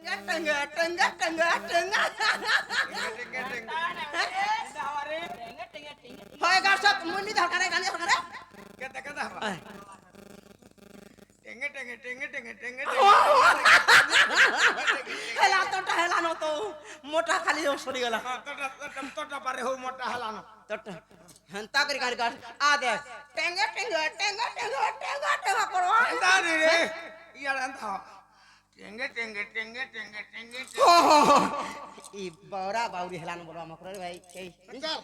Tenga টেঙ্গা টেঙ্গা Tenga হয় গাছ মুন্ডি ধরকারে গানি ধরকারে কেতে কেতে হবা টেঙ্গে টেঙ্গে টেঙ্গে টেঙ্গে টেঙ্গে হেলা তোটা হেলা ন তো মোটা খালি সরি গলা তোটা পারে হো মোটা হালানো তোটা হন্তা করে গাড়ি গাছ আ দে টেঙ্গা টেঙ্গা টেঙ্গা টেঙ্গা টেঙ্গা টেঙ্গা করো দাঁড়ি রে ইয়ার আন্তা টেঙ্গে টেঙ্গে টেঙ্গে টেঙ্গে টেঙ্গে ই বড়া বাউরি হেলানো বড় আমাকে ভাই এই চল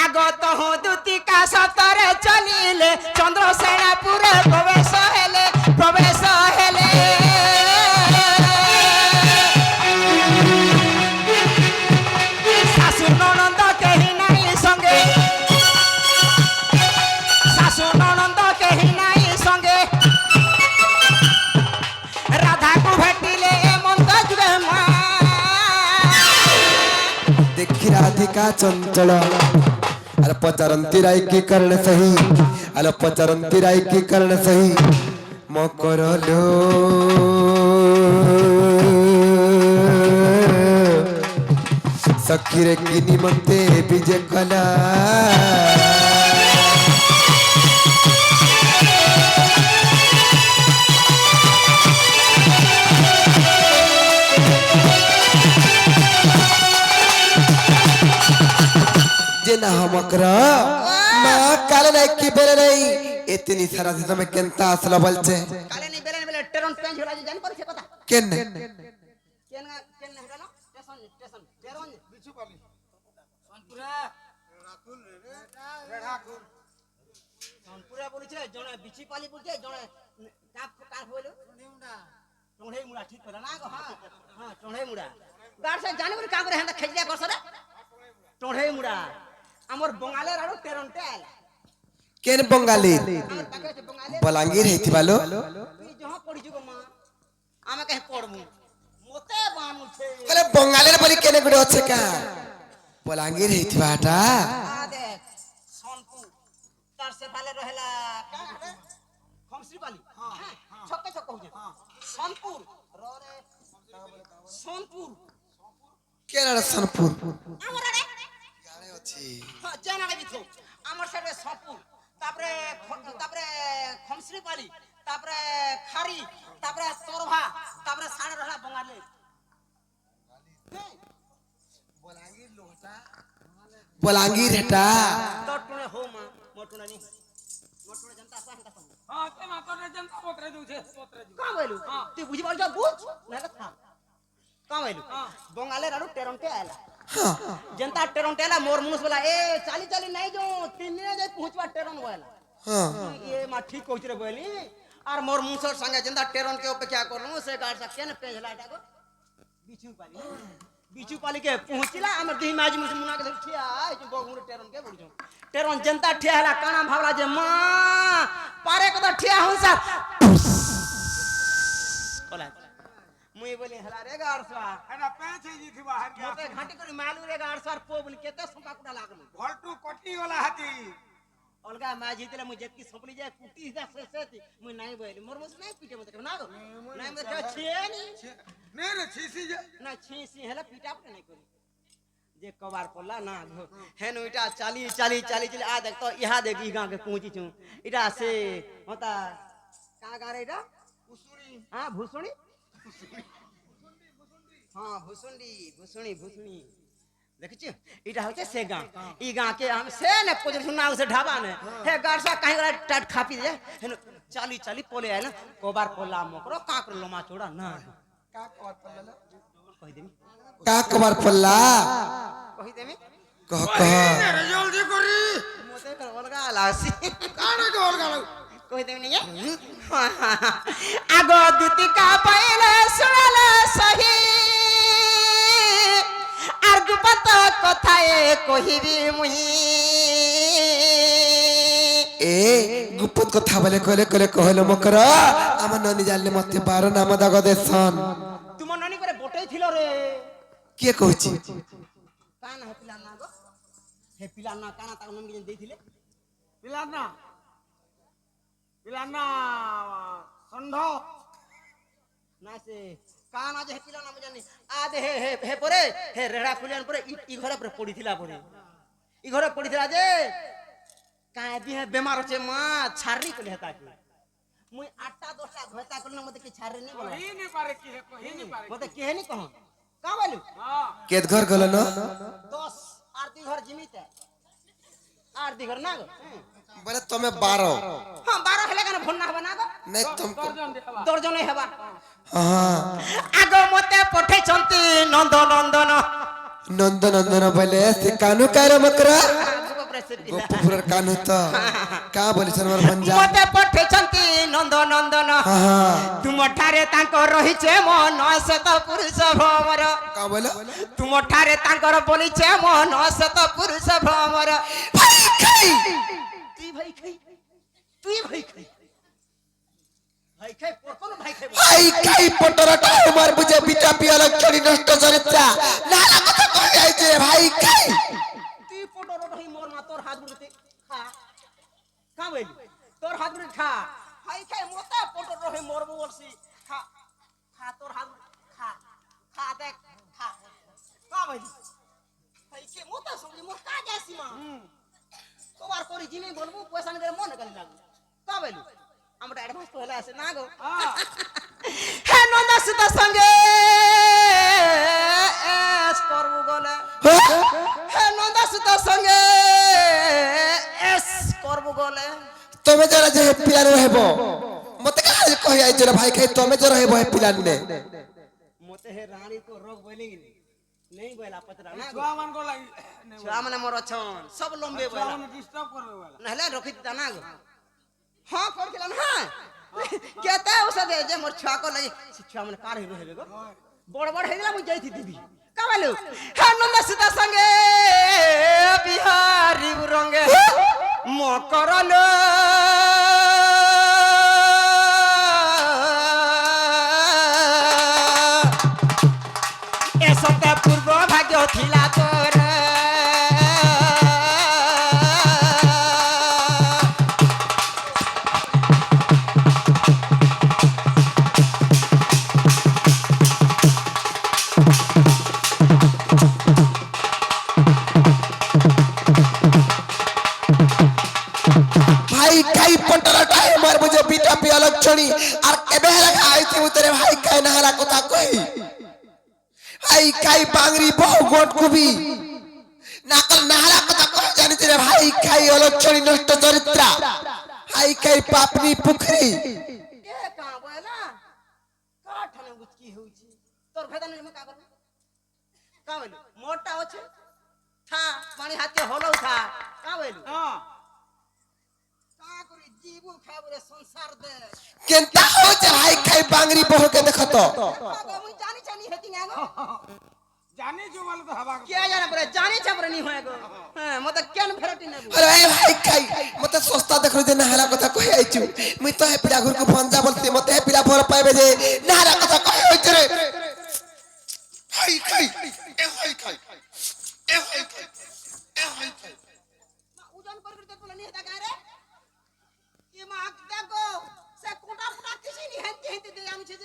আগত দুতিকা সতরে চলিলে চন্দ্রসেনাপুরে প্রবেশ হেলে শাশুর ননন্দ কেহি নাই সঙ্গে রাধাকু ভেটিলে মন্ত যুগে মা देखी राधिका चंचल अरे पचरंती राय की कर्ण सही अरे पचरंती राय की कर्ण सही मकर लो सखी रे की निमंते विजय कला जेना हमकरा मां काले नहीं की बेरे नहीं इतनी सारा से समय केंता असला बलचे काले नहीं बेले टेरन पेंज होला जान पर से कथा केन केन हटानो स्टेशन टेरन बिछु पाली सोनपुरा राकुल रेढाकुल सोनपुरा बोलिছে জনে বিচি পালি বলছে জনে কাপ হইলো টংড়ে মুড়া ঠিক করা না গো হ্যাঁ হ্যাঁ টংড়ে মুড়া গার সে জানি বলি কা করে হেন্দা খেজলিয়া করছরে টংড়ে মুড়া আমর বঙ্গালের আরো টেরনটে আইলা केन बंगाली আমার পাকে আছে বঙ্গালে बलांगीर हेती बालो তুই জহা পড়িছু গো মা আমি কাহে পড়মু মতে বানুছে अरे बंगालेर बोली केने गुडे होचे का बलांगीर हेती बाटा आ देख सोनपुर तार से भाले रहेला का खमश्री पाली हां छक्के छक्का हो हां सोनपुर रे सोनपुर केना सनपुर আমার আরে गाड़े होची হ্যাঁ জানা লাগি তো আমার সাইডে সোনপুর তারপরে খমশ্রি পালি তারপরে খারি তারপরে সরভা তারপরে সাড়ে রহলা বঙ্গালে बलांगीर हेटा তোটনে হো মা মোটনে নি মোটনে জনতা সাহতা কম हां ते मा तोरे जनता पोतरे दुछे पोतरे दु কাম হইলু তুই বুঝি পারছ বুঝ না কথা কাম হইলু বঙ্গালে রাডু টেরনটে আইলা जनता टेरन टेला मोर मुनुस बोला ए चाली चाली नहीं जो 3 दिन जाई पहुंचवा टेरन बोला हां ये मा ठीक कहछ रे बोली और मोर मुनुसर संगे जनता टेरन के अपेक्षा करनु से गाड़ सके न पेजला टाको बिचू पाली के पहुंचला हमर दिही माजी मुस मुना के ठिया जो बगुर टेरन के बुझो टेरन जनता ठिया हला काना भावला जे मां पारे को तो ठिया हूं सर कोला मुई बोली हला रे गाड़सा एना पैछे जी थी बाहर के मोते घाटी करी मालू रे गाड़सार पो बोली केते संपा कुटा लागल भलटू कोटी वाला हाथी अलगा मा जीतले मु जेतकी सपली जाय कुटी दा से मु नाही बोली मोर मुस नाही पीटे मते ना गो नाही मते छे नी ने रे छीसी जे ना छीसी हला पीटा पटे नहीं करी जे कबार पड़ला ना हेन इटा चाली चाली चाली चाली आ देख तो यहा देख ई गांव के पहुंची छु इटा से होता का गा रे इटा उसुरी हां भूसुणी हां भूसुंडी भूसुणी भूसुणी देखिए इटा होते से गांव ई गांव के हम से ने पोजर सुना से ढाबा ने हे गारसा काहे गला टाट खापी दे हेन चाली चाली पोले आइला कोबार पोला मकरो का कर लोमा छोड़ा ना का कोत पल्ला कहि देमी का कबार पल्ला कहि देमी कह कह रे जल्दी करी मोते कर ओलगा लासी काने के और गालो कहि देमी नहीं आगो दुतिका पहिले सुनले सही आर्गुपत कथाए कहिबी मुही ए गुप्पत कथा बोले कहले कहले कहलो मकर हम ननी जानले मते 12 नाम दाग देसन तुम ननी करे बोटै थिलो रे के कहछि कान हे पिला ना गो हे पिला ना काना ता ननी के देथिले पिलाना पिलाना संढ ना से কান আজ হে পিলা নাম জানি আজ হে হে হে পরে হে রেড়া খুলিয়ান পরে ই ঘরে পরে পড়িছিলা পরে ই ঘরে পড়িছিলা যে কায় দি হে বেমার আছে মা ছাড়রি কলি হেতা কি মুই 8টা 10টা ঘটা কলি মতে কি ছাড়রি নি বলা কহি নি পারে কি কহি নি পারে মতে কেহে নি কহ কা বলু হ্যাঁ কেত ঘর গল ন 10 আর দি ঘর জিমিতে আর দি ঘর না গো বলে তুমি 12 হ্যাঁ 12 হেলে কেন ফোন না হবে না গো নাই তুমকো দর্জন দেবা দর্জনে হেবা হ্যাঁ আগ মতে পঠেছন্তি নন্দ নন্দন নন্দ নন্দন বলে সে কানু কার মকরা গোপুরের কানু তো কা বলিছ আমার ভঞ্জা মতে পঠেছন্তি নন্দ নন্দন হ্যাঁ তুমଠାରେ ତାଙ୍କ ରହିଛେ ମନ ଶତ ପୁରୁଷ ଭ୍ରମର কা বলো ତୁମଠାରେ ତାଙ୍କର ବୋଲିଛେ ମନ ଶତ পুরুষ ভ্রমর ভাই খাই তুই ভাই খাই তুই ভাই খাই ভাই খাই কোন ভাই খাই ভাই খাই পটরটা আমার বুঝে বিটা পিয়া লক্ষণী নষ্ট চরিত্রা না না কথা কই আইছে ভাই খাই তুই পটর রহি মোর মা তোর হাত গুড়তে খা খা বলি তোর হাত গুড়তে খা ভাই খাই মোটা পটর রহি মোর বলছি খা খা তোর হাত খা খা দেখ খা খা বলি ভাই কে মোটা সবজি মোর কাজ আসি মা তোবার করি জিনি বলবো পয়সা নিতে মন গালি লাগবে কা বলি আমরা অ্যাডভান্স তো হলে আসে না গো হ্যাঁ হে নন্দা সুতা সঙ্গে এস করবো বলে হে নন্দা সুতা সঙ্গে এস করবো বলে তুমি যারা যে পিলার হেব মতে কাজ কই আইছে রে ভাই খাই তুমি যারা হেব হে পিলার নে মতে হে রানী को रोग बोलेंगे नहीं बोला पतरा ना ছুয়া মান কো লাগি छुआ माने मोर छन सब लंबे ছুয়া बोला মানে ডিস্টার্ব করবে বলা नहले रखि दिता ना गो हां कर दिला ना केते उसे दे जे मोर छुआ को लगी छुआ माने कार हेबे हेबे गो बड़ बड़ हेला मु जाई थी दीदी का बोलू हा नंदा सीता संगे बिहारी रंगे मकरलो এসতে পূর্ব ভাগ্য থিলা তোর ভাই খাই পটরটা আমার বুঝে বিটা পিয়া লক্ষণী আর কেবে হেলা আইছে উতরে ভাই খাই না হেলা কথা কই ভাই খাই বাংরি বহু গোট কুবি নাকল নাহালা কথা কই জানিছ রে ভাই খাই অলক্ষণী নষ্ট চরিত্রা ভাই খাই পাপনি পুখরি এ কা বলা কা ঠানে বুচকি হউছি তোর ভেদা নেই কা করব কা বলু মোটা আছে থা পানি হাতে হলো থা কা বলু হ্যাঁ কা করি জীবু খাবরে সংসার দে কেনতা হচ্ছে ভাই খাই বাংরি বহু কে দেখত আগে মুই জানি জানি হেতি না গো জানি যে বলে তো হবা কে জানে পরে জানি চাপরে নি হয় গো হ্যাঁ মতে কেন ভেরাটি নেব আরে ভাই খাই মতে সস্তা দেখল যে নাহালা কথা কই আইছু মুই তো হে পিলা ঘরকে ভঞ্জা বলতে মতে হে পিলা ভর পাইবে যে নাহালা কথা কই হইছে রে ভাই খাই এ ভাই খাই এ ভাই খাই এ ভাই খাই ওজন করে করে দেখো নি হেতা গারে কি মা দেখো সে কোটা কোটা কিছু নি হেতে হেতে দে আমি যে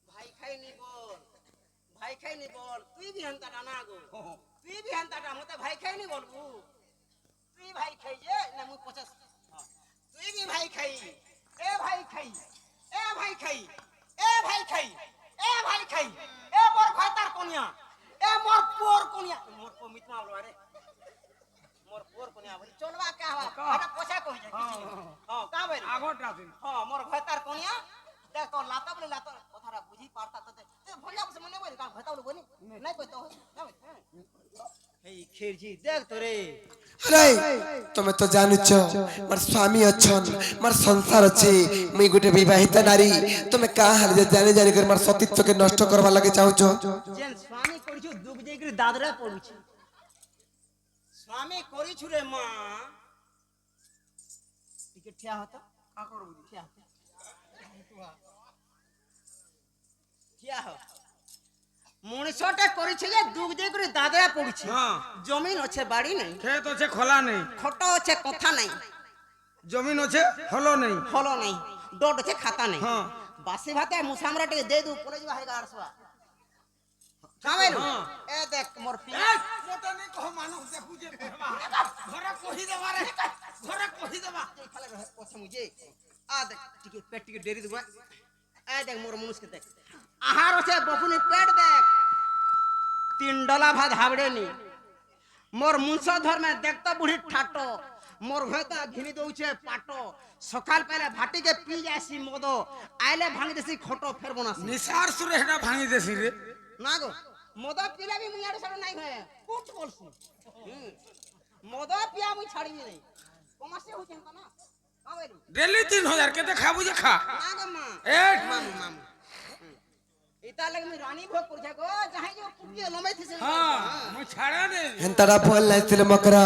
ভাই খাই নি বল ভাই খাই নি বল তুই বি হন্তাটা না গো তুই বি হন্তাটা মতে ভাই খাই নি বলবু তুই ভাই খাই যে না মুই 50 তুই বি ভাই খাই এ ভাই খাই এ ভাই খাই এ ভাই খাই এ ভাই খাই এ মোর ভাইতার কোনিয়া এ মোর পোর কোনিয়া মোর পো মিতমা বলো রে মোর পোর কোনিয়া বলি চলবা কা হবা এটা পয়সা কই যায় কিছু হ্যাঁ কা বলি আগটা দিন হ্যাঁ মোর ভাইতার কোনিয়া দেখ তো লাতা বলে লাতা কথাটা বুঝি পারতা তো এ ভলিয়া বসে মনে বলি কা ভাইতা বলে বনি নাই কই তো না এই খেরজি দেখ তো রে আরে তুমি তো জানিছ মোর স্বামী অছন মোর সংসার আছে মুই গুটে বিবাহিত নারী তুমি কা হাল যে জানি জানি করে মোর সতীত্বকে নষ্ট করবা লাগে চাহুছ যেন স্বামী করিছু দুব দেইকরি দাদরা পড়ুছি স্বামী করিছু রে মা টিকে ঠিয়া হতো কা করব ঠিয়া ঠিয়া হ মଣିষটা করিছে যে দুব দেইকরি দাদরা পড়ুছি হ্যাঁ জমিন আছে বাড়ি নাই ক্ষেত আছে খোলা নেই খট আছে কথা নাই জমিন আছে হলো নেই ফল নাই ডট আছে খাতা নাই হ্যাঁ বাসি ভাতে মুসামরা টিকে দে দু পড়ে যাবা হে গাড়ছবা কামেলু এ দেখ মোর পিয়া মতে নি কহ মানুষ দেখু যে ঘরে কহি দেবা রে ঘরে কহি দেবা খালে রহে পছে মুজে আ দেখ টিকে পেট টিকে ডেরি দুবা এ দেখ মোর মনুষ্য দেখ আহার আছে বকুনি পেট দেখ 3 ডলা ভাত হাবড়ে নি মোর মুংস ধর্মে দেখতো বুড়ি ঠাটো মোর ঘয়তা ঘিনি দউছে পাটো সকাল পেলে ভাটিকে পি যাসি মদ আইলে ভাঙি দেছি খটো ফের বনাসি নিসার সুরে হেটা ভাঙি দেছি রে না গো মদ পিলে বি মুই আড়ে ছাড় নাই হয় কুট বলছি মদ পিয়া মুই ছাড়িবি নাই কমাসে হইছে না কামেলু ডেলি 3000 কেতে খাবু যে খা না গো মা এ মামু মামু ইতা লাগে মুই রানী ভোগ করছে গো যাই যে কুপিয়ে লমাই থিছে হ্যাঁ মুই ছাড়া দে হেন্তাটা বল লাইছিল মকরা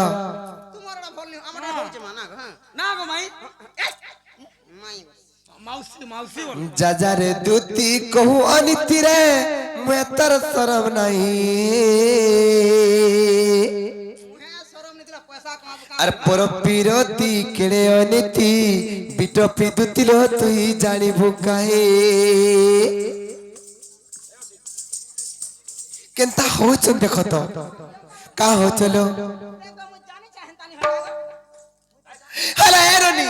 তোমার ভল নি আমার হইছে মা না গো হ্যাঁ না গো মাই মাই মাউসি মাউসি বল যাজারে দুতি কহু অনিতি রে মুয়ে তর শরম নাই হ্যাঁ শরম নিতলা পয়সা কামাবো আর পর পিরতি কেড়ে অনিতি বিটপি দুতিল তুই জানিবু কাহে কেনতা হউছন দেখ তো কা হউছলো দেখো মুই জানি চাহেন তানি হয় হলা এরনি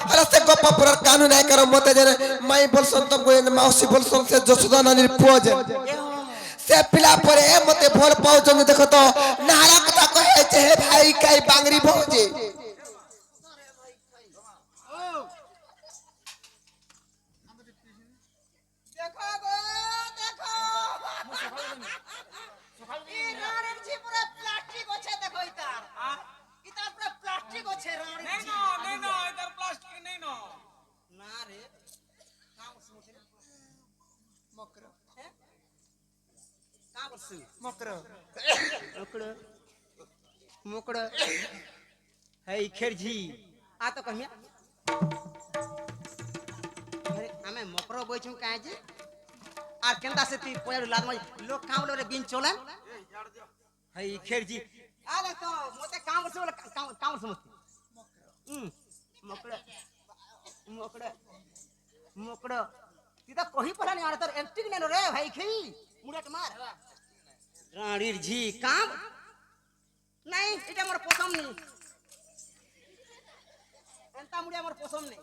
হলা সে গোপাপুরার কানুন নাই কর মতে জেনে মাই বলছন তো কই মাউসি বলছন সে যশোদা নানির পুଅ যে সে পিলা পরে মতে ভল পাউছন দেখ তো নাহারা কথা কহে যে হে ভাই কাই বাংরি ভৌজে দেখো গো দেখো ই রানের জি পুরো প্লাস্টিক আছে দেখো ইতার ইতার পুরো প্লাস্টিক আছে রানের নেই জি না নেই না এটার প্লাস্টিক নেই না না রে কাম শুনছিস মকর হ্যাঁ কাম করছিস মকর मोकड़ मोकड़ है खेरझी आ तो कहिया अरे हमें मोकरो बोइछु काहे जी आर केनता से ती पोयर लाद में लोग काम रे बिन चोला है खेरझी आले तो मोते काम से बोला काम समझती मोकड़ मोकड़ मोकड़ ती तो कही पला नहीं आरे तोर एक्टिंग ने रे भाई खी मुड़े के मार रानीर झी काम नहीं এটা আমার পছন্দ নেই এন্তা মুড়ি আমার পছন্দ নেই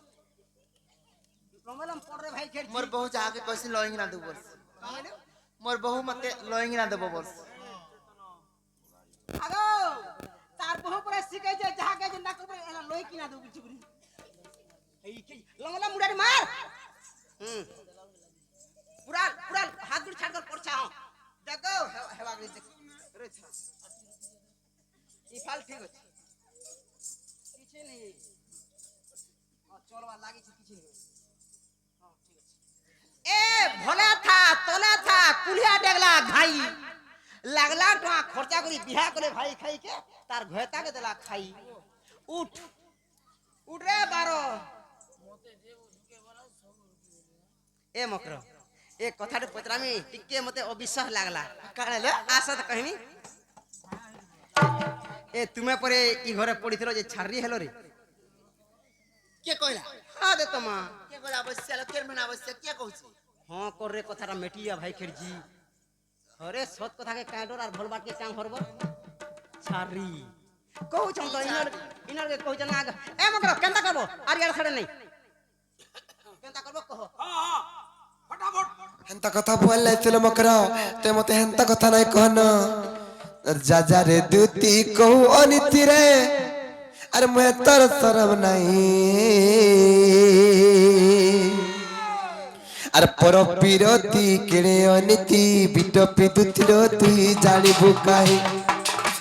রমেলম পড়রে ভাই খের मोर बहु जाके कैसे लोइंग ना देबो কামাইলো मोर बहु मते लोइंग ना देबो बस আগো তার বহু পরে শিখাই যে যাকে যে না করবে এনা লই কিনা দেব কিছু করি এই কি লমলা মুড়ারি মার পুরা পুরা হাত দুড় ছাড় কর পড়ছা হ দেখো হেবা গলি দেখ রে ই ফাল ঠিক আছে কিছু নেই চলবা লাগিছে কিছু নেই ঠিক আছে এ ভোলা থা তোলা থা কুলিয়া ডেগলা ঘাই লাগলা টা খরচা করি বিয়া করে ভাই খাই কে তার ঘয়তা কে দেলা খাই উঠ উঠ রে 12 এ মকর এ কথাটা পতরামি টিকে মতে অবিশ্বাস লাগলা কালে আশা তো কহিনি এ তুমি পরে ই ঘরে পড়িছিল যে ছাড়রি হেলো রে के कहला হা দে তোমা के कहला अवश्य केर में अवश्य के कहछि হ্যাঁ কর রে কথাটা মেটিয়া ভাই খেরজি হরে সত কথাকে কাঁডর আর ভলবাট কে কাম করব ছাড়রি কহু ছম তো ইনার কে কহু না এ মকর কেনতা করব আর ইয়ার ছাড়ে নাই কেনতা করব কহ হ্যাঁ হ্যাঁ फटाफट হেন্তা কথা বল লাইছিল মকরা তে মতে হেন্তা কথা নাই কহন যাজারে দুতি কহু অনিতি রে আর মুয়ে তর শরম নাই আর পর পিরতি কেড়ে অনিতি বিটপি দুতিল তুই জানিবু কাহে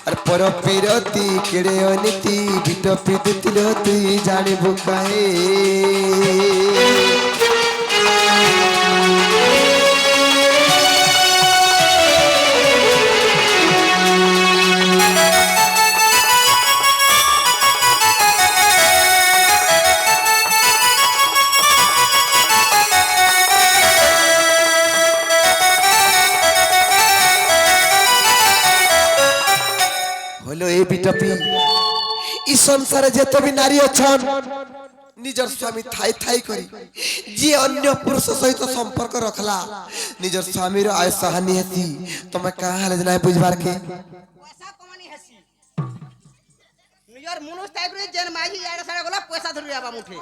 আর পর পিরতি কেড়ে অনিতি বিটপি দুতিল তুই জানিবু কাহে হলো এই বিটপি ই সংসারে যেত বি নারী অছন নিজর স্বামী থাই থাই করি যে অন্য পুরুষ সহিত সম্পর্ক রখলা নিজর স্বামীর আয়ুষ হানি হেতি তুমি কাঁ হেলে নাই বুঝবার কে পয়সা কমানি হেসি নিজর মনুষ তাই করে যেন মাইজি ইয়াড়ে সাড়ে গলা পয়সা ধরি আবা মুঠে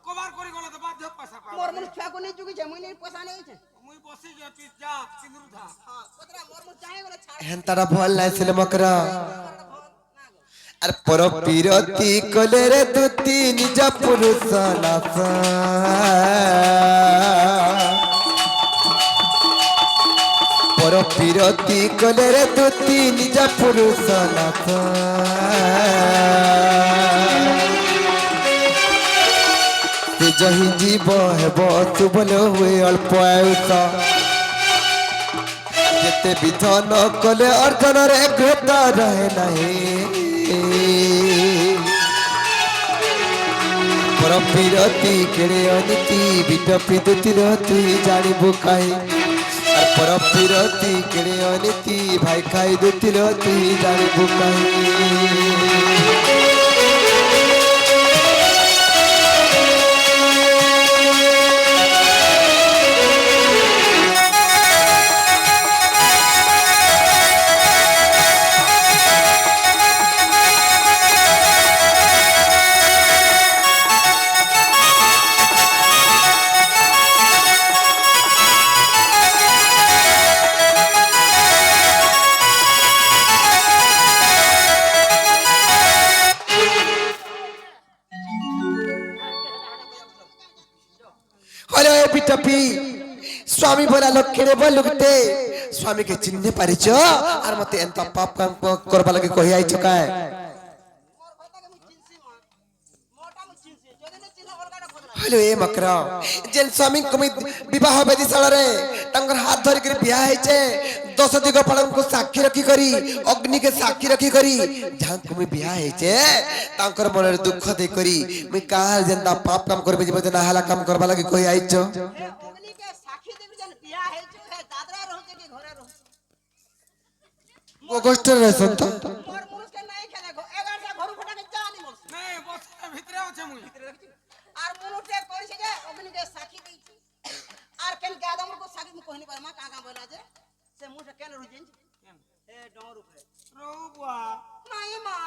কভার করি গলে তো বাধ্য পয়সা পাবো মোর মনুষ ছুয়া কোনি জুগিছে মুই নেই পয়সা নেইছে মুই বসি যে তুই যা সিঁদুর ধা হ্যাঁ কতরা মোর মনুষ চাহে গলে ছাড় হেনতারা ভাল লাইছিল মকরা আর পর পিরতি কলে রে দুতি নিজ পুরুষ নাস পর পিরতি কলে রে দুতি নিজ পুরুষ নাস সে যহি জীব হেব সুবল হুয়ে অল্প আয়ুষ যেতে বিধন কলে অর্জনরে ঘৃত রহে নাহি পরপিরতি কেড়ে অনীতি বিটপি দুতির তুই জানিবু কাই আর পরপিরতি কেড়ে অনীতি ভাই খাই দুতির তুই জানিবু কাই स्वामी बोला लक्ष्य बोलुगते स्वामी के चिन्ह पारिच और मते एंता पाप काम करबा लगे कहि आइ छका মোর কথাকে মুই চিনছি মোটা মুই চিনছি যদি না চিনা অলগাটা খোঁজ না हेलो ए मकरा जेन स्वामी कमी विवाह वेदीशाला रे तंगर हाथ धरि के बियाह हैचे 10 दिग फलम को साक्षी रखी करी अग्नि के साक्षी रखी करी जहां कमी बियाह हैचे तंकर मन रे दुख दे करी मैं काल जेंता पाप काम करबे जेबे ना हला काम करबा लगे कहि आइ छ हे अग्नि के साक्षी देबी जन बिया हे जो हे दादरा रहते के घरे रह वो गोष्ठ रे संत मोर मनुष के नहीं खेले एगार से घर फटा के जानी मोर नहीं बस ভিতরে আছে মুই আর মনুষে কইছে যে অগ্নি के साक्षी दी আর কেন কে আদম को साक्षी मुझे कहनी पर मां का बोला जे से मुझे केन रुजिन ए डोर ऊपर রৌবা नहीं मां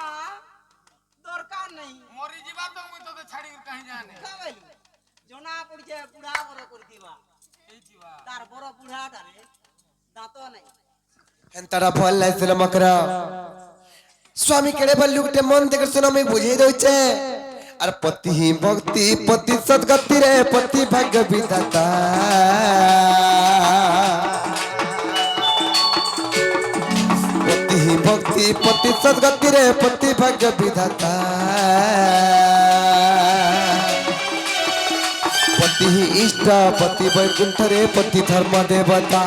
दरकार नहीं মরি ଯିବା ତ মুই তোতে ছাড়ি কাহি জানে কাবাইলি জনা পড়ছে বুড়া বড় করে দিবা এই ଯିବା তার বড় বুড়াটারে দাঁত নাই एंतारा फल लाइছিল मकरा स्वामी केड़े बल्लू के मन देख सुनो मैं बुझे दोचे और पति ही भक्ति पति सद्गति रे पति भाग्य विधाता पति ही भक्ति पति सद्गति रे पति भाग्य विधाता पति ही इष्ट पति वैकुंठ रे पति धर्म देवता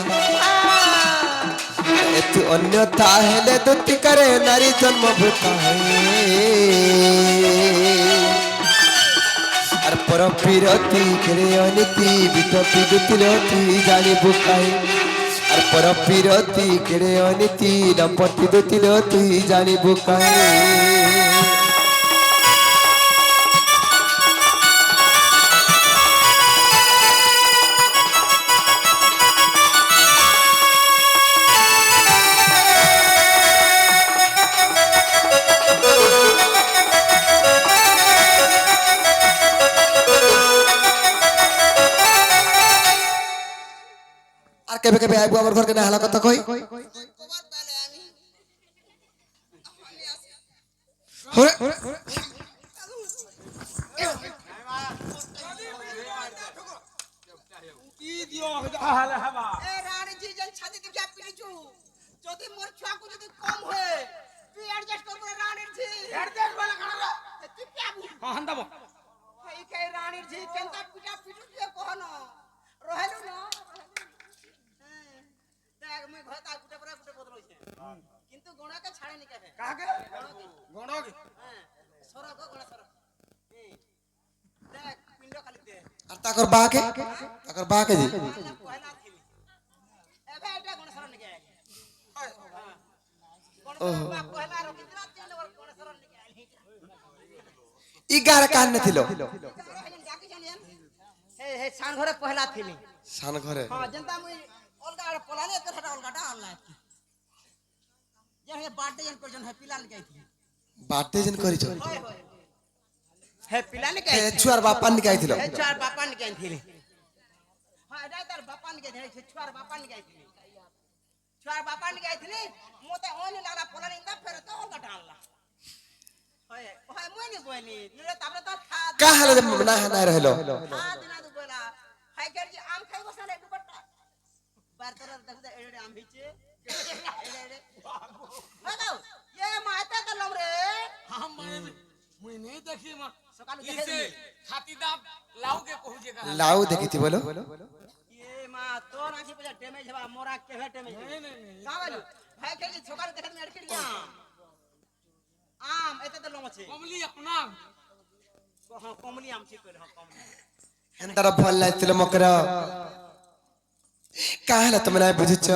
एतु अन्यथा हेले दुति करे नारी जन्म भूता है और पर पिरती करे अनिति बिटपि दुतिलती जानी बुकाई और पर पिरती करे अनिति दंपति दुतिलती जानी बुकाई केबे केबे आइबो हमर घर के ना हला कथा कहि कबार पहले आमी होरे কি দিও হালে হাবা ए रानी जी जन छाती दिखा पिलिचू যদি মোর ছুয়াকু যদি কম হয় তুই অ্যাডজাস্ট করব রানীর জি এডজাস্ট বলে খানা তুই পাবু হ্যাঁ হান্দাবো এই কে রানীর জি কেনতা পিটা পিটু দিয়ে কহনো রহেলু না দেখ মুই ঘরটা গুটে পরে গুটে বদলইছে কিন্তু গোণাকে ছাড়েনি কেবে কাকে গণকে হ্যাঁ সরক গোণা সরক দেখ পিণ্ড খালি দে আর তাকর বাকে জি পয়লা থিলি এবে এটা গোণা সরক নিকে গোণা পয়লা রকি দিলা তেল গোণা সরক নিকে আইলি 11 কান থিলো এগারো हे साण घरे पहला थिली সান ঘরে हां जनता मुई अलगा आड़े पलाने तो हटा अलगाटा अल्लाह जे हे बर्थडे जन पर जन हैप्पी लाल गई थी বার্থডে যেন করিছ होय होय हैप्पी लाल এ गई ছুয়ার বাপা নি গাইছিল हे चार बापा ने गई थी हां एटा तार बापा ने गई थी छुआर बापा ने गई थी छुआर बापा ने गई थी मोते ओनी लाला पलाने इंदा फेर तो अलगाटा अल्लाह होय होय मुई नि बोली निरे ताबरे तो खा কা হালে না না রহলো खा दिना दु बोला हाय कर जी आम खाई बसले दुपट्टा बार तरह देख दे एड़े आम हिचे एड़े हेलो ये माते त लम रे हम मुई नहीं देखी मां सकाल इसे देखे खाती दाब लाऊ के कहूजे का লাউ দেখিতি বলো ये मा तो राखी पे डैमेज हवा मोरा केहे डैमेज नहीं नहीं का बोलो हाय कर जी सकाल देखे में अड़के गया आम एते त लम छे कमली अपना हां कमली आम छी कर हां कमली এন্তার ভাল লাগছিল মকর কা হালে তুমি না বুঝিছ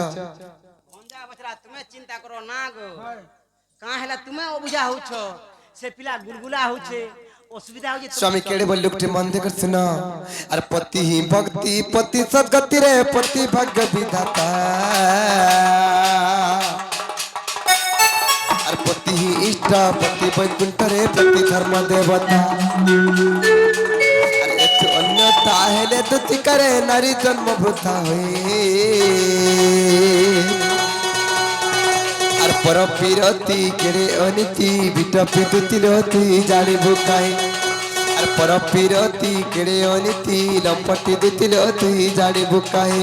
भंजा बचरा तुम्हें चिंता करो ना गो कहां हैला तुम्हें ओबुझा होछ से पिला गुलगुला होछे असुविधा हो जे স্বামী কেড়ে বল লোকটি মন দেখে শুন আর পতি হি ভক্তি পতি সদ্গতি রে পতি ভাগ্য বিধাতা আর পতি হি ইষ্ট পতি বৈকুণ্ঠ রে পতি ধর্ম দেবতা আর এতে অন্যতা হেলে দুতি করে নারী জন্ম বৃথা হয়ে আর পর বিরতি কেড়ে অনীতি বিট বিদ্যুতি রতি জানিবু কাই আর পর বিরতি কেড়ে অনীতি লম্পটি দুতি রতি জানিবু কাই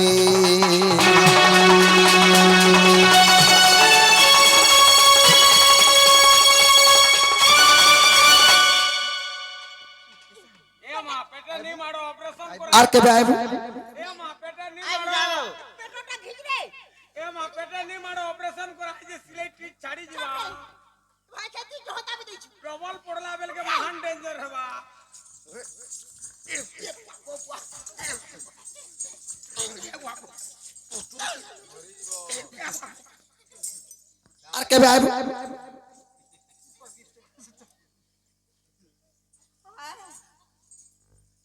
ए मां पेटे नहीं मारो ऑपरेशन कर আর কেবে আইবু ए मां पेटे नहीं आई मारो जाओ पेटोटा खींच रे ए मां पेटे नहीं मारो ऑपरेशन कर जे सिलाई ठीक छाड़ी जीवा भाई खेती जो होता भी दैछु प्रबल पड़ला बेल के महान डेंजर हवा আর কেবে আইবু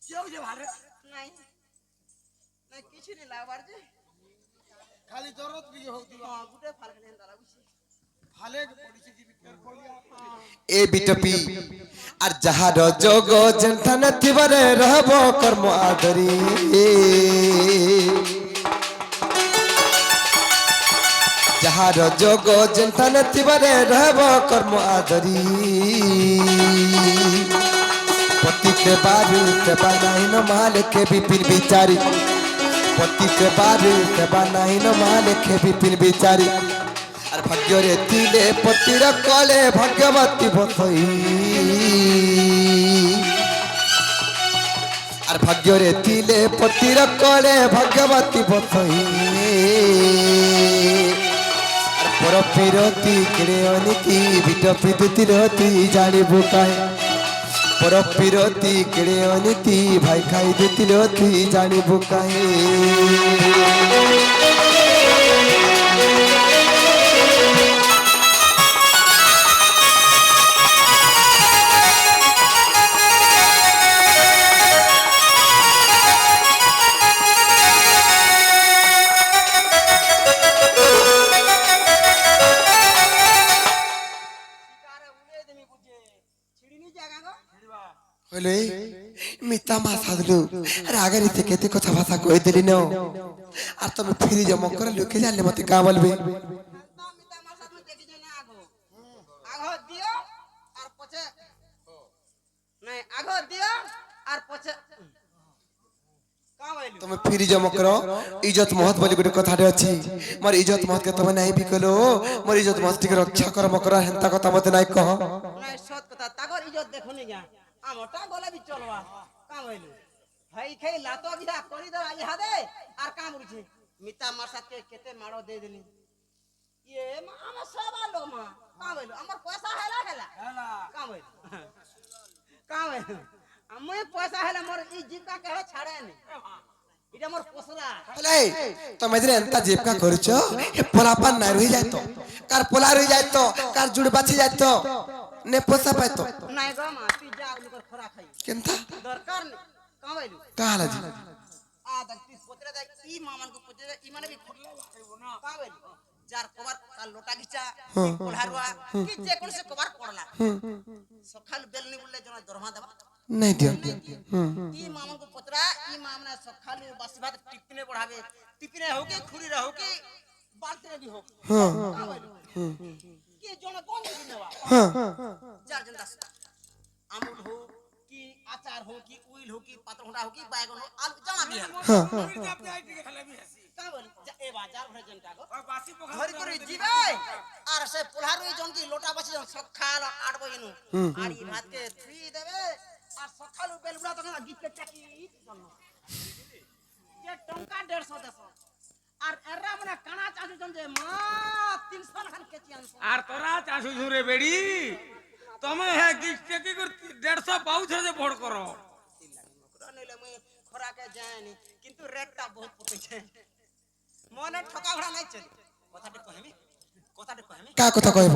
क्यों जे भारे नहीं नहीं किछ नहीं लागबार जे खाली जरूरत भी होती हां गुटे फाल के अंदर लागुछि भाले के पड़ी जी केयरफुल এ বিটপি আর যাহার যোগ জেন্থান থিবারে রহব কর্ম আদরি যাহার যোগ জেন্থান থিবারে রহব কর্ম আদরি পতিতে বারু সেবা নাহিন মালেখে বিপিন বিচারি পতিতে বারু সেবা নাহিন মালেখে বিপিন বিচারি আর ভাগ্যরে তিলে পতির কলে ভাগ্যবতী বসই আর ভাগ্যরে তিলে পতির কলে ভাগ্যবতী বসই আর পর বিরতি কেড়ে অনীতি বিট বিদ্যুতি রতি জানিবু কাই পর বিরতি কেড়ে অনীতি ভাই খাই দুতি রতি জানিবু কাই शिकार उड़े देमी बुझे छिड़ीनी जागा गो হইলে মিতা মা সাধলু রাগারি থেকে তে কথা ভাষা কই দিলি ন আর তুমি ফিরি জমা করে লোকে জানলে মতে কা বলবে ना मिता मार साथ में देखी जे ना आगो आगो दियो और पछे नहीं आगो दियो और पछे का बोलू তুমি ফিরি জমা করো ইজ্জত মহৎ বলি গোটে কথাটে আছে মোর ইজ্জত মহৎ কে তুমি নাই বিকলো মোর ইজ্জত মহৎ টিকে রক্ষা কর মকর হেনতা কথা মতে নাই কহ नहीं सत कथा तागर इज्जत देखो नहीं जा आमटा गला भी चलवा का बोलू भाई खई लातो बिहा करी दो आज हादे और काम रुछि मिता मार साथ के केते मारो दे देली ये हम सब लोग मां का बोलू हमर पैसा हैला हैला हेला का बोलू का बोलू আমি पैसा हैला मोर ई जीविका कहे छाड़े नहीं এটা মোর পোসলা বলে তুমি যে এনতা জীবকা করছ এ পোলাপান নাই রই যাইত কার পোলা রই যাইত কার জুড় বাছি যাইত নে পোসা পাইতো নাই গো মা তুই যা উনি খরা খাই কেনতা দরকার নেই কামাইলু কালা জি ই মামান को पूछे इ माने भी का बोल जार कवर का लोटा घिचा पढ़ारुआ कि जे कोन से कवर पड़ला सखाल बेलनी बोले जना दरमा देबा नहीं दियो इ मामन को पतरा इ मामना सखाल बासी भात टिपिने बढ़ावे टिपिने हो के खुरी रहो के बालते भी हो कि जना कोन दिन नेवा जार जनता আমুল हो कि आचार हो कि उइल हो कि पात्रहोंडा हो कि बैगन हो आलू जना भी है का बोल ए बाजार भरे जनता को घर करे जीवे आर से पुल्हारुई जन की लोटा बसी जन सखाल 8 बजे नु आरी भात के थुई देबे आर सखाल बेलबुड़ा तो ना गीत के चकी ये टंका 150 देसो आर एरा मने काना चासु जन जे मा 300 खान के चियान আর তোরা চাষু ঝুরে বেড়ি তুমি হ্যাঁ গিফট কি করতে 150 পাউছ যে ভোট করো নইলে মই খরা के जानी किंतु रेटटा बहुत पटे छे মনে ঠকা ভরা নাই চলি কথাটা কইমি का কথা কইব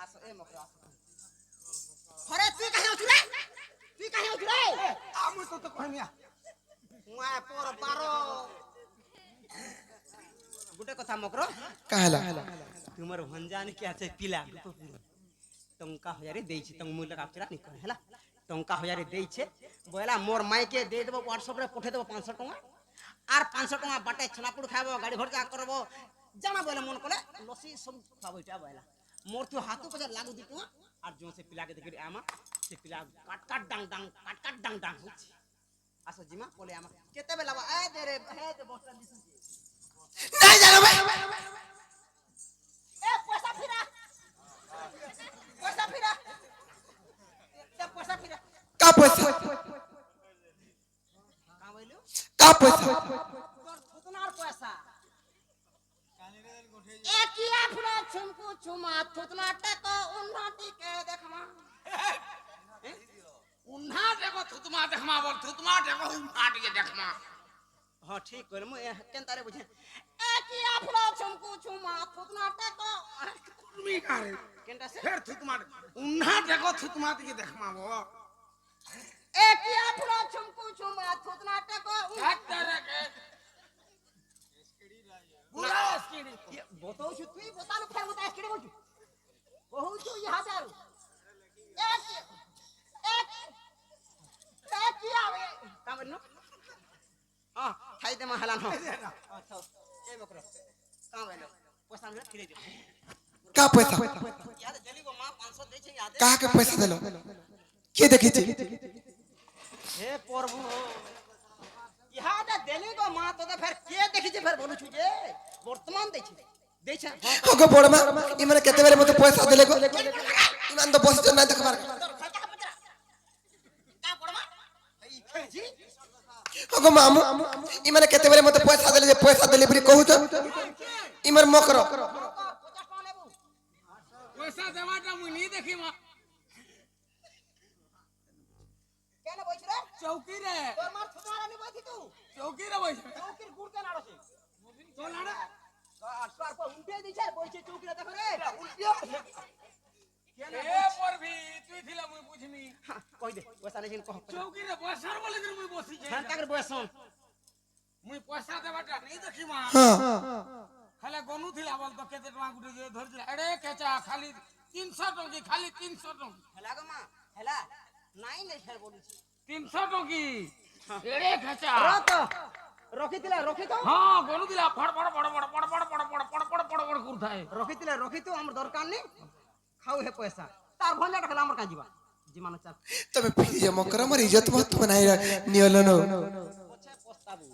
আসো এ মকরা খরে তুই কাহে উঠু রে আমি তো কইনি মুয়া পর 12 गुटे কথা মকর काहला तुमर भंजान के আছে পিলা टंका हजारे देइछि तंग मूल्य कापचरा नि कहे हला टंका हजारे देइछे बोला मोर माई के दे देबो व्हाट्सएप रे पठे देबो 500 टका आर 500 टका बाटे छनापुर खाबो गाड़ी खर्चा करबो जाना बोले मन कोले लसी सब खाबो इटा बोला मोर तो हाथू पे लागू दिटु आर जो से पिला के देखि आमा से पिला काट काट डांग होछि आसो जिमा बोले आमा केते बेला ए दे रे हे दे बस स्टैंड दिस नहीं जानो बे ए पैसा फिरा का पैसा का बोलू का पैसा तोर थुतनार पैसा एकिया फुला छुमकु छुमा थुतना टको उन्नति के देखमा উন্না দেখো থুতমা দেখমা বল থুতমা দেখো উন্না টিকে দেখমা हां ठीक बोल मु केनतारे बुझे एकिया फुला छुमकु छुमा थुतना टको কুর্মি কারে केनता से ফের থুতমা উন্না দেখো থুতমা টিকে দেখমা বল एकिया फुला छुमकु छुमा थुतना टको ডাক্তারে কে বুড়া স্কিনি ये बताऊ छु तुई बतानु फेर बता स्किडे बोलछु बहुत छु यहां दारू एकिया वे का बोलनो हां खाई दे महला न अच्छा ए बकरो का बोलो पैसा में फिरे दे का पैसा याद जली को मां 500 दे छे याद का के पैसा देलो के देखि छी हे प्रभु याद देली को मां तो फिर के देखि छे फिर बोलु छु जे वर्तमान दे छे ओगो बड़मा इ माने केते बेले मते पैसा देले को इमान तो बस ना देखबार का पड़मा ई खेजी ओगो मामू इ माने केते बेले मते पैसा देले जे पैसा देले बरी कहू तो इ मार मकरो 50 टका लेबू পয়সা দেওয়াটা মুই নি দেখি মা केने बइछ रे চৌকি রে तोर मार थुतनारा नि बइछि तू চৌকি রে বইছে चौकीर गुड़ के नाड़ो छे তো লাড়া आसपार पर उल्टे दिछे बइছে चौकी रे देखो रे उल्टियो এ পরভি তুই থিলা মুই বুঝিনি কই দে पैसा लेकिन कह চৌকি রে বসার বলে কি মুই বসি যে घंटा कर बसन মুই পয়সা দেওয়াটা নি দেখি মা हां খালি গনু থিলা বল তো কেতে টাকা গুটে যে ধরছিল এড়ে কেচা খালি 300 টঙ্কি খালি 300 টঙ্কি हेला ग मां हेला नाइ नै फेर बोलु छी 300 টঙ্কি এড়ে কেচা रखी तो হ্যাঁ গনু দিলা ফড় ফড় ফড় ফড় ফড় ফড় ফড় ফড় ফড় ফড় ফড় ফড় করথায় रखी तो हमर दरकार नै खाऊ हे पैसा तार भंजा ढकला हमर का जीवा जीमान चल तबे फिर जे मकरो मर इज्जत मत बनाई नियलो नो ओछे पस्ताबू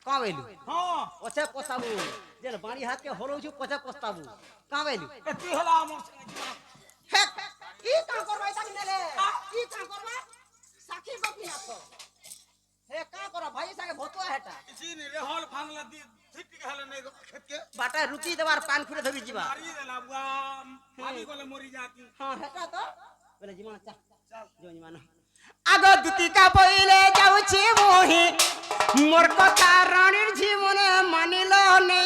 का वेलु হ্যাঁ ओछे पस्ताबू जे बाणी हाथ के होलो छु ओछे पस्ताबू का वेलु এতি হলা আমার हे ई का करबाई ताकि नेले ई का करबा साखी बकी ना तो हे का कर भाई सागे भतवा हेटा কিছু নি রেহল ফাংলা দি ঠিকটি হলে নাই খেত কে बाटा रुचि देवार पान खुरे धबी जीवा মারি দেলা বুয়া আমি গলে মরি যাতি हां हेटा तो बोले जीवन चल जो जीवन आगो दुतिका बइले जाउछि मोहि मोर कथा रानीर जीवने मानिलो नै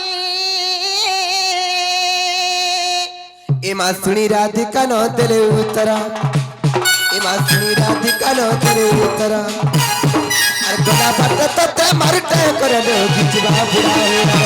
ए मासुनी राधिका न देले उत्तरा ए मासुनी राधिका न देले उत्तरा दोना बात तो ते मारते करे दो बिचवा बुढ़ाए